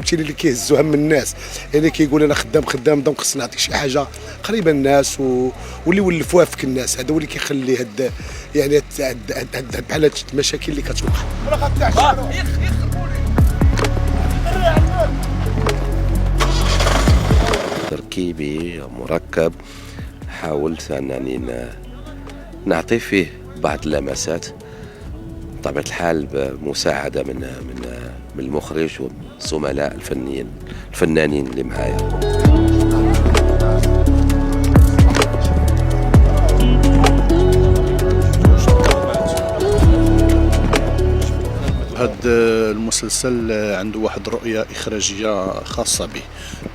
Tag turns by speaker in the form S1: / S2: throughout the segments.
S1: فهمتيني، اللي كيهزوا هم الناس، يعني كيقول انا خدام دونك خصني نعطيك شي حاجه قريبه للناس واللي ولفوها فيك الناس. هذا هو اللي كيخلي هاد يعني بحال هاد المشاكل اللي كتوقع.
S2: تركيبي مركب حاولت أنني نعطي فيه بعض اللمسات بطبيعة الحال بمساعدة من المخرج والزملاء الفنانين اللي معايا.
S3: هذا المسلسل عنده واحد رؤية إخراجية خاصة به،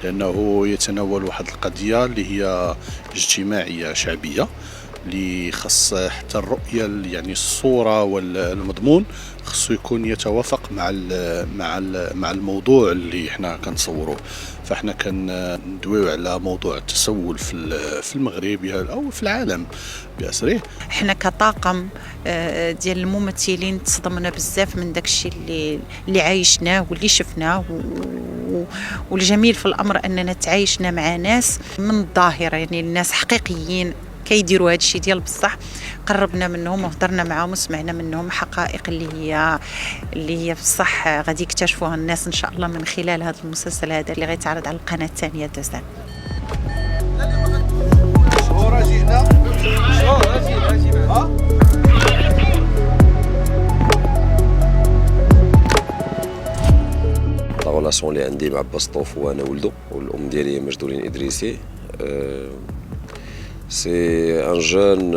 S3: لأنه يتناول واحد القضية اللي هي اجتماعية شعبية، اللي خص حتى الرؤية يعني الصورة والمضمون خصو يكون يتوافق مع الموضوع اللي احنا كنصوروه. فاحنا كندويو على موضوع التسول في المغرب او في العالم بأسره.
S4: احنا كطاقم ديال الممثلين تصدمنا بزاف من داكشي اللي عايشناه واللي شفناه، والجميل في الامر اننا تعايشنا مع ناس من الظاهره، يعني الناس حقيقيين كيديروا هذا الشيء ديال بصح. قربنا منهم وهضرنا معهم وسمعنا منهم حقائق اللي هي بصح غادي يكتشفوها الناس ان شاء الله من خلال هذا المسلسل هذا اللي غيتعرض على القناه الثانيه تازال.
S2: لا غولاسيون اللي عندي مع بسطوف وانا ولدو، والام ديالي مجدولين ادريسي. سي ان جون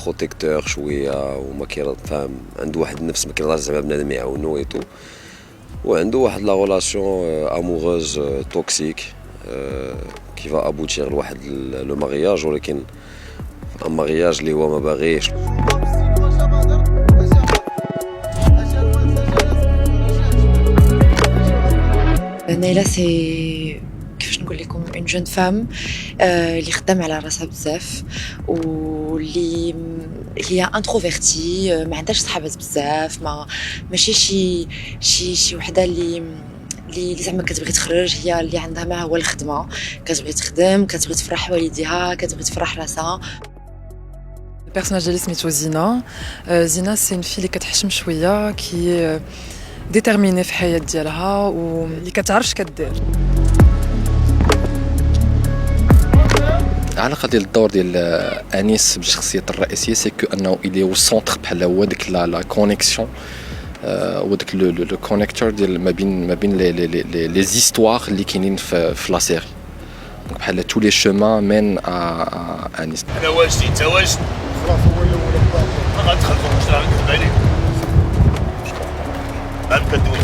S2: بروتيكتور شويه، وما فاهم، عنده واحد النفس ما كيرضاش زعما بنادم يعاونو ايتو، وعنده واحد لا غولاسيون اموغوز توكسيك كي فا ابوتيغ لواحد لو مارياج، ولكن ان مارياج اللي هو ما باغيش.
S5: نايلة سي كيفاش نقول لكم اون جون فام اللي خدام على راسها بزاف، واللي هي انتروفيرتي، ما عندهاش صحابات بزاف، ماشي شي وحده اللي زعما كتبغي تخرج، هي اللي عندها ما هو الخدمه، كتبغي تخدم، كتبغي تفرح والديها، كتبغي تفرح راسها.
S6: البيرسوناج ديالي سميتو زينة. زينة سي اون في اللي كتحشم شويه، كي ديتيرميني في الحياه ديالها واللي كتعرفش كدير.
S7: العلاقه ديال الدور ديال انيس بالشخصيه الرئيسيه سي كو انه الي او سونتر، بحال هو ديك لا كونيكسيون وداك لو كونيكتور ديال ما بين لي زيستوار اللي كاينين في لا سيري. دونك بحال تو لي شومان مين ا انيس.
S8: انا واجدي انت واجد، خلاص هو الاول غادخل فوق، واش راه نكذب عليك؟ غنكدوي